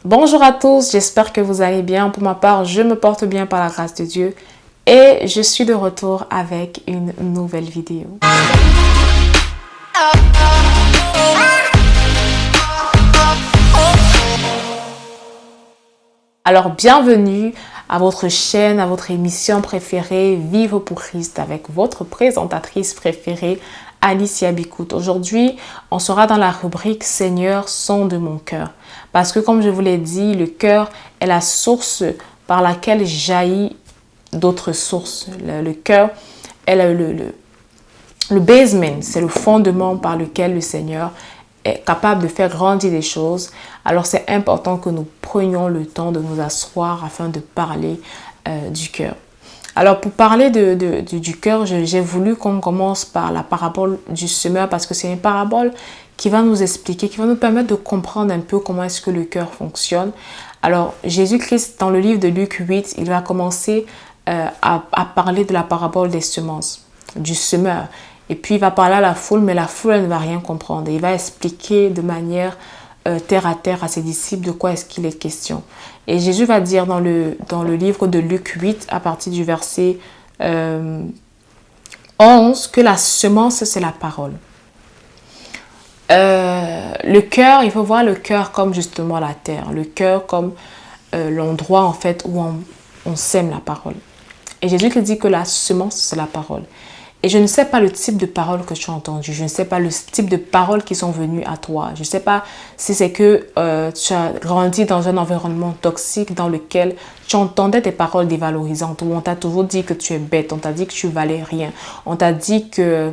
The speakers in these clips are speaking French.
Bonjour à tous, j'espère que vous allez bien. Pour ma part, je me porte bien par la grâce de Dieu et je suis de retour avec une nouvelle vidéo. Alors, bienvenue à votre chaîne, à votre émission préférée, Vivre pour Christ, avec votre présentatrice préférée, Alicia Bikout. Aujourd'hui, on sera dans la rubrique Seigneur, sonde mon cœur. Parce que comme je vous l'ai dit, le cœur est la source par laquelle jaillit d'autres sources. Le cœur est le basement, c'est le fondement par lequel le Seigneur est capable de faire grandir des choses. Alors c'est important que nous prenions le temps de nous asseoir afin de parler du cœur. Alors pour parler du cœur, j'ai voulu qu'on commence par la parabole du semeur parce que c'est une parabole qui va nous expliquer, qui va nous permettre de comprendre un peu comment est-ce que le cœur fonctionne. Alors Jésus-Christ, dans le livre de Luc 8, il va commencer à parler de la parabole des semences, du semeur. Et puis il va parler à la foule, mais la foule elle ne va rien comprendre. Et il va expliquer de manière terre à terre à ses disciples de quoi est-ce qu'il est question. Et Jésus va dire dans le livre de Luc 8, à partir du verset 11, que la semence, c'est la parole. Le cœur, il faut voir le cœur comme justement la terre. Le cœur comme l'endroit en fait où on sème la parole. Et Jésus qui dit que la semence, c'est la parole. Et je ne sais pas le type de paroles que tu as entendu. Je ne sais pas le type de paroles qui sont venues à toi. Je ne sais pas si c'est que tu as grandi dans un environnement toxique dans lequel tu entendais des paroles dévalorisantes, où on t'a toujours dit que tu es bête, on t'a dit que tu valais rien, on t'a dit que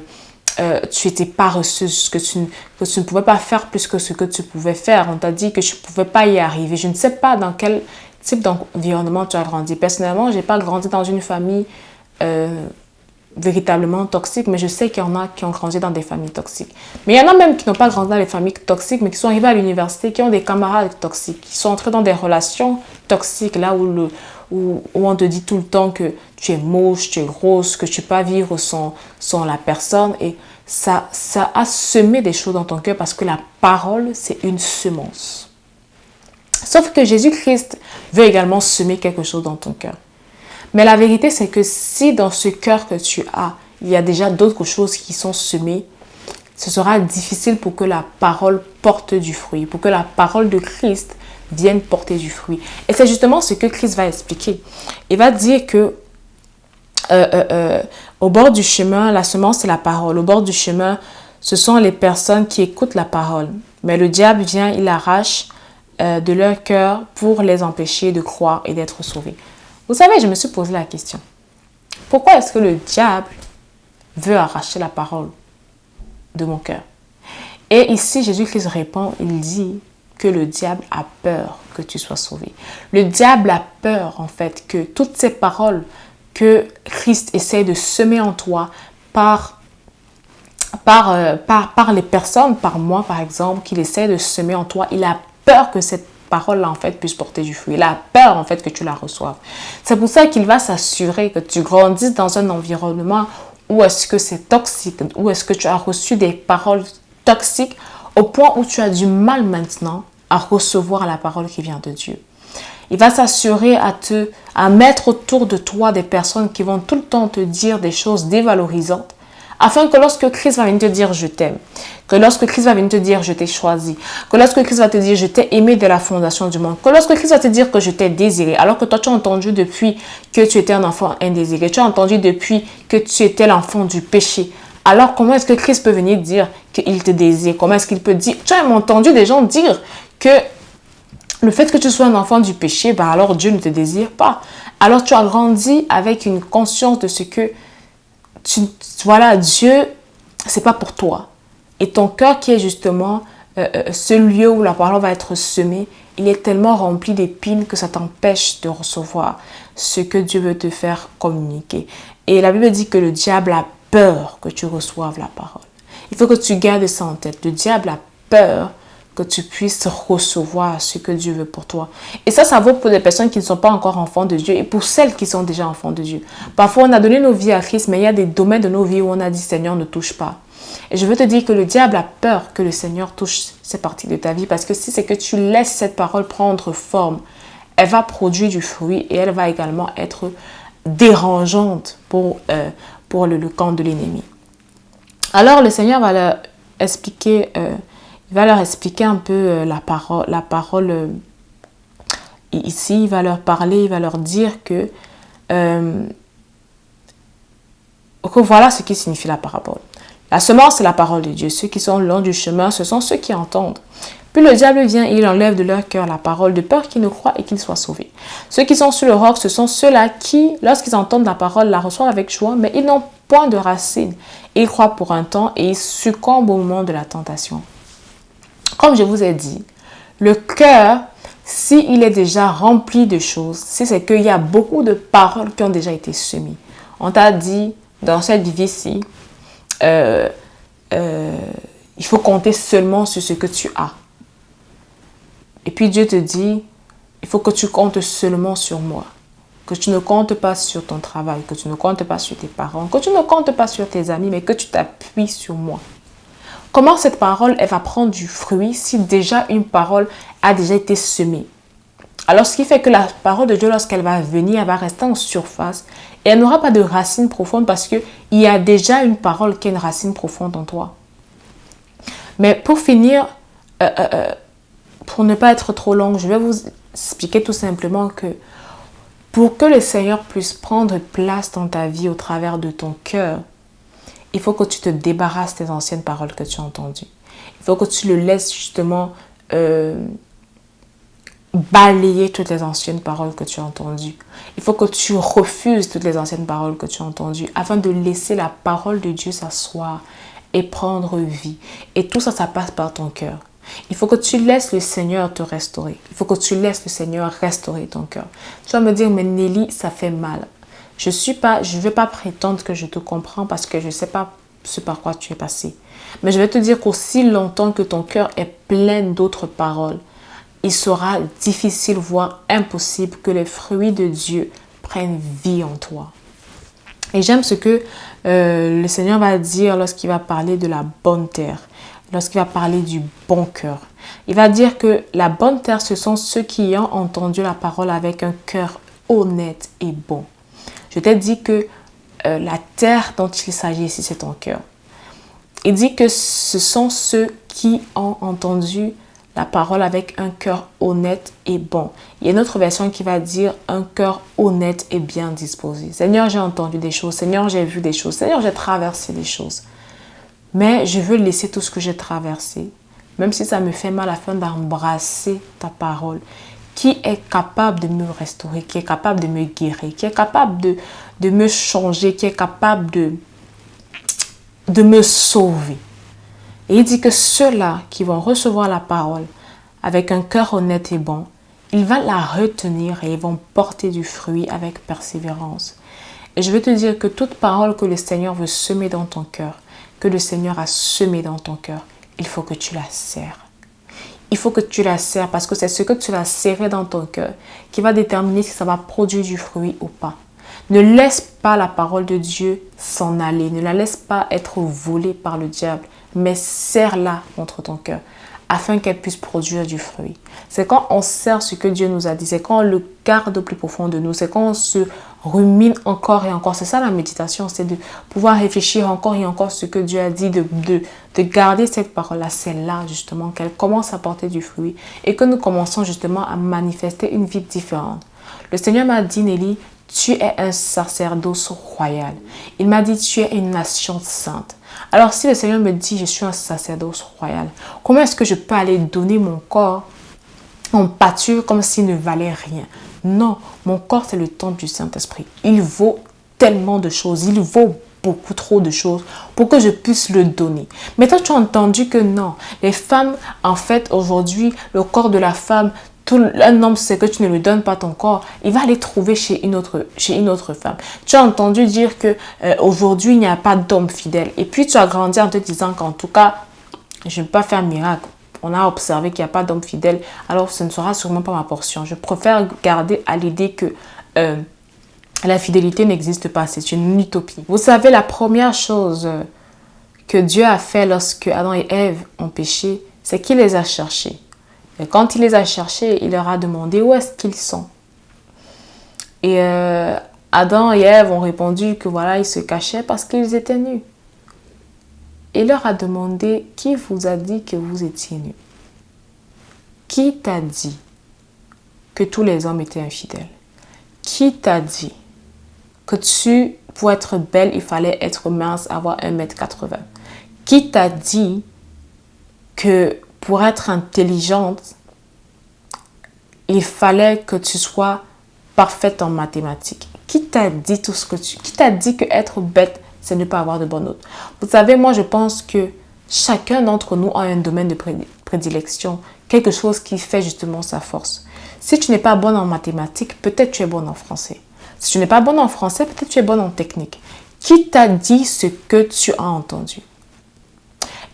tu étais paresseuse, que tu ne pouvais pas faire plus que ce que tu pouvais faire. On t'a dit que tu ne pouvais pas y arriver. Je ne sais pas dans quel type d'environnement tu as grandi. Personnellement, je n'ai pas grandi dans une famille véritablement toxiques, mais je sais qu'il y en a qui ont grandi dans des familles toxiques. Mais il y en a même qui n'ont pas grandi dans des familles toxiques, mais qui sont arrivés à l'université, qui ont des camarades toxiques, qui sont entrés dans des relations toxiques, là où on te dit tout le temps que tu es moche, tu es grosse, que tu ne peux pas vivre sans la personne. Et ça a semé des choses dans ton cœur parce que la parole, c'est une semence. Sauf que Jésus-Christ veut également semer quelque chose dans ton cœur. Mais la vérité, c'est que si dans ce cœur que tu as, il y a déjà d'autres choses qui sont semées, ce sera difficile pour que la parole porte du fruit, pour que la parole de Christ vienne porter du fruit. Et c'est justement ce que Christ va expliquer. Il va dire que au bord du chemin, la semence, c'est la parole. Au bord du chemin, ce sont les personnes qui écoutent la parole. Mais le diable vient, il arrache de leur cœur pour les empêcher de croire et d'être sauvés. Vous savez, je me suis posé la question. Pourquoi est-ce que le diable veut arracher la parole de mon cœur? Et ici, Jésus-Christ répond, il dit que le diable a peur que tu sois sauvé. Le diable a peur, en fait, que toutes ces paroles que Christ essaie de semer en toi par les personnes, par moi, par exemple, qu'il essaie de semer en toi, il a peur que cette parole-là, en fait, puisse porter du fruit. Il a peur, en fait, que tu la reçoives. C'est pour ça qu'il va s'assurer que tu grandisses dans un environnement où est-ce que c'est toxique, où est-ce que tu as reçu des paroles toxiques au point où tu as du mal maintenant à recevoir la parole qui vient de Dieu. Il va s'assurer à mettre autour de toi des personnes qui vont tout le temps te dire des choses dévalorisantes, afin que lorsque Christ va venir te dire « je t'aime », que lorsque Christ va venir te dire « je t'ai choisi », que lorsque Christ va te dire « je t'ai aimé dès la fondation du monde », que lorsque Christ va te dire que je t'ai désiré, alors que toi tu as entendu depuis que tu étais un enfant indésiré, tu as entendu depuis que tu étais l'enfant du péché, alors comment est-ce que Christ peut venir dire qu'il te désire? Comment est-ce qu'il peut dire? Tu as entendu des gens dire que le fait que tu sois un enfant du péché, ben alors Dieu ne te désire pas. Alors tu as grandi avec une conscience de ce que voilà, Dieu, c'est pas pour toi. Et ton cœur qui est justement ce lieu où la parole va être semée, il est tellement rempli d'épines que ça t'empêche de recevoir ce que Dieu veut te faire communiquer. Et la Bible dit que le diable a peur que tu reçoives la parole. Il faut que tu gardes ça en tête. Le diable a peur que tu puisses recevoir ce que Dieu veut pour toi. Et ça vaut pour les personnes qui ne sont pas encore enfants de Dieu et pour celles qui sont déjà enfants de Dieu. Parfois, on a donné nos vies à Christ, mais il y a des domaines de nos vies où on a dit, Seigneur, ne touche pas. Et je veux te dire que le diable a peur que le Seigneur touche ces parties de ta vie parce que si c'est que tu laisses cette parole prendre forme, elle va produire du fruit et elle va également être dérangeante pour le camp de l'ennemi. Alors le Seigneur va leur expliquer, un peu la parole ici. Il va leur parler, il va leur dire que voilà ce qui signifie la parabole. La semence, c'est la parole de Dieu. Ceux qui sont le long du chemin, ce sont ceux qui entendent. Puis le diable vient et il enlève de leur cœur la parole de peur qu'ils ne croient et qu'ils soient sauvés. Ceux qui sont sur le roc, ce sont ceux-là qui, lorsqu'ils entendent la parole, la reçoivent avec joie, mais ils n'ont point de racines. Ils croient pour un temps et ils succombent au moment de la tentation. Comme je vous ai dit, le cœur, s'il est déjà rempli de choses, c'est qu'il y a beaucoup de paroles qui ont déjà été semées. On t'a dit, dans cette vie-ci, il faut compter seulement sur ce que tu as. Et puis Dieu te dit, il faut que tu comptes seulement sur moi. Que tu ne comptes pas sur ton travail, que tu ne comptes pas sur tes parents, que tu ne comptes pas sur tes amis, mais que tu t'appuies sur moi. Comment cette parole, elle va prendre du fruit si déjà une parole a déjà été semée? Alors, ce qui fait que la parole de Dieu, lorsqu'elle va venir, elle va rester en surface et elle n'aura pas de racine profonde parce qu'il y a déjà une parole qui a une racine profonde en toi. Mais pour finir, pour ne pas être trop longue, je vais vous expliquer tout simplement que pour que le Seigneur puisse prendre place dans ta vie au travers de ton cœur, il faut que tu te débarrasses des anciennes paroles que tu as entendues. Il faut que tu le laisses justement balayer toutes les anciennes paroles que tu as entendues. Il faut que tu refuses toutes les anciennes paroles que tu as entendues afin de laisser la parole de Dieu s'asseoir et prendre vie. Et tout ça, ça passe par ton cœur. Il faut que tu laisses le Seigneur te restaurer. Il faut que tu laisses le Seigneur restaurer ton cœur. Tu vas me dire, mais Nelly, ça fait mal. Je ne vais pas prétendre que je te comprends parce que je ne sais pas ce par quoi tu es passé. Mais je vais te dire qu'aussi longtemps que ton cœur est plein d'autres paroles, il sera difficile, voire impossible que les fruits de Dieu prennent vie en toi. Et j'aime ce que le Seigneur va dire lorsqu'il va parler de la bonne terre, lorsqu'il va parler du bon cœur. Il va dire que la bonne terre, ce sont ceux qui ont entendu la parole avec un cœur honnête et bon. Je t'ai dit que la terre dont il s'agit ici, c'est ton cœur. Il dit que ce sont ceux qui ont entendu la parole avec un cœur honnête et bon. Il y a une autre version qui va dire un cœur honnête et bien disposé. Seigneur, j'ai entendu des choses. Seigneur, j'ai vu des choses. Seigneur, j'ai traversé des choses. Mais je veux laisser tout ce que j'ai traversé, même si ça me fait mal, afin d'embrasser ta parole, qui est capable de me restaurer, qui est capable de me guérir, qui est capable de me changer, qui est capable de me sauver. Et il dit que ceux-là qui vont recevoir la parole avec un cœur honnête et bon, il va la retenir et ils vont porter du fruit avec persévérance. Et je veux te dire que toute parole que le Seigneur veut semer dans ton cœur, que le Seigneur a semé dans ton cœur, il faut que tu la serres. Il faut que tu la serres parce que c'est ce que tu vas serrer dans ton cœur qui va déterminer si ça va produire du fruit ou pas. Ne laisse pas la parole de Dieu s'en aller. Ne la laisse pas être volée par le diable, mais serre-la contre ton cœur afin qu'elle puisse produire du fruit. C'est quand on serre ce que Dieu nous a dit, c'est quand on le garde au plus profond de nous, c'est quand on se rumine encore et encore. C'est ça la méditation, c'est de pouvoir réfléchir encore et encore ce que Dieu a dit, de garder cette parole-là. C'est là justement qu'elle commence à porter du fruit et que nous commençons justement à manifester une vie différente. Le Seigneur m'a dit, Nelly, tu es un sacerdoce royal. Il m'a dit, tu es une nation sainte. Alors si le Seigneur me dit, je suis un sacerdoce royal, comment est-ce que je peux aller donner mon corps en pâture comme s'il ne valait rien? Non, mon corps c'est le temple du Saint-Esprit. Il vaut tellement de choses, il vaut beaucoup trop de choses pour que je puisse le donner. Mais toi tu as entendu que non, les femmes en fait aujourd'hui, le corps de la femme, un homme sait que tu ne lui donnes pas ton corps, il va aller trouver chez une autre femme. Tu as entendu dire que aujourd'hui il n'y a pas d'homme fidèle. Et puis tu as grandi en te disant qu'en tout cas, je ne vais pas faire miracle. On a observé qu'il n'y a pas d'homme fidèle. Alors ce ne sera sûrement pas ma portion. Je préfère garder à l'idée que la fidélité n'existe pas. C'est une utopie. Vous savez, la première chose que Dieu a fait lorsque Adam et Ève ont péché, c'est qu'il les a cherchés. Et quand il les a cherchés, il leur a demandé où est-ce qu'ils sont. Et Adam et Ève ont répondu que voilà, ils se cachaient parce qu'ils étaient nus. Il leur a demandé, qui vous a dit que vous étiez nus? Qui t'a dit que tous les hommes étaient infidèles? Qui t'a dit que pour être belle, il fallait être mince, avoir 1,80 m? Qui t'a dit que pour être intelligente, il fallait que tu sois parfaite en mathématiques? Qui t'a dit tout ce que Qui t'a dit que être bête, c'est ne pas avoir de bonnes notes? Vous savez, moi, je pense que chacun d'entre nous a un domaine de prédilection, quelque chose qui fait justement sa force. Si tu n'es pas bonne en mathématiques, peut-être tu es bonne en français. Si tu n'es pas bonne en français, peut-être tu es bonne en technique. Qui t'a dit ce que tu as entendu?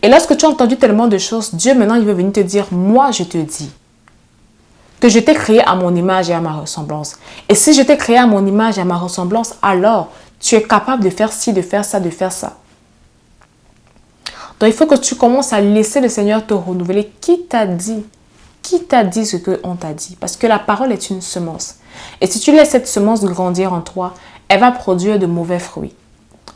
Et lorsque tu as entendu tellement de choses, Dieu maintenant, il veut venir te dire, moi, je te dis que je t'ai créé à mon image et à ma ressemblance. Et si je t'ai créé à mon image et à ma ressemblance, alors tu es capable de faire ci, de faire ça, de faire ça. Donc, il faut que tu commences à laisser le Seigneur te renouveler. Qui t'a dit? Qui t'a dit ce qu'on t'a dit? Parce que la parole est une semence. Et si tu laisses cette semence grandir en toi, elle va produire de mauvais fruits.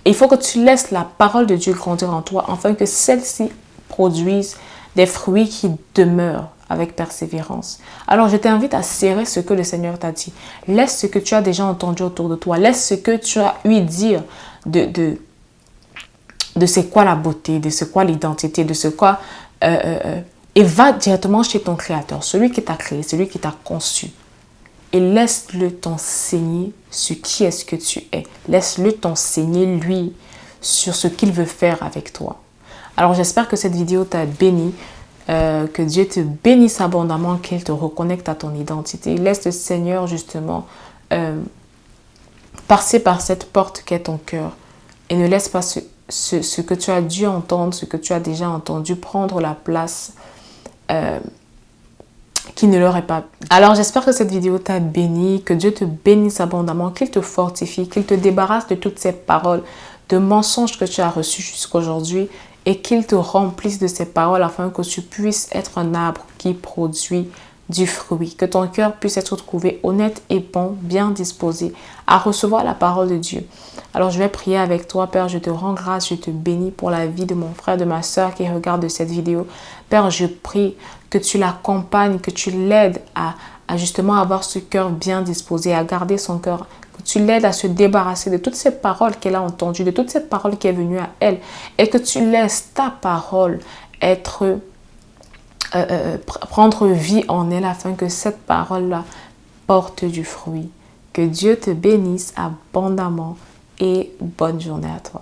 Et il faut que tu laisses la parole de Dieu grandir en toi, afin que celle-ci produise des fruits qui demeurent avec persévérance. Alors, je t'invite à serrer ce que le Seigneur t'a dit. Laisse ce que tu as déjà entendu autour de toi. Laisse ce que tu as eu dire de c'est quoi la beauté, de c'est quoi l'identité, de c'est quoi... et va directement chez ton Créateur, celui qui t'a créé, celui qui t'a conçu. Et laisse-le t'enseigner sur qui est-ce que tu es. Laisse-le t'enseigner, lui, sur ce qu'il veut faire avec toi. Alors, j'espère que cette vidéo t'a béni. Que Dieu te bénisse abondamment, qu'il te reconnecte à ton identité. Laisse le Seigneur, justement, passer par cette porte qu'est ton cœur. Et ne laisse pas ce que tu as dû entendre, ce que tu as déjà entendu, prendre la place qui ne leur est pas. Alors, j'espère que cette vidéo t'a béni, que Dieu te bénisse abondamment, qu'il te fortifie, qu'il te débarrasse de toutes ces paroles, de mensonges que tu as reçus jusqu'à aujourd'hui et qu'il te remplisse de ces paroles afin que tu puisses être un arbre qui produit du fruit, que ton cœur puisse être trouvé honnête et bon, bien disposé à recevoir la parole de Dieu. Alors, je vais prier avec toi, Père. Je te rends grâce, je te bénis pour la vie de mon frère, de ma soeur qui regarde cette vidéo. Père, je prie que tu l'accompagnes, que tu l'aides à justement avoir ce cœur bien disposé, à garder son cœur, que tu l'aides à se débarrasser de toutes ces paroles qu'elle a entendues, de toutes ces paroles qui est venue à elle, et que tu laisses ta parole être... prendre vie en elle afin que cette parole-là porte du fruit. Que Dieu te bénisse abondamment et bonne journée à toi.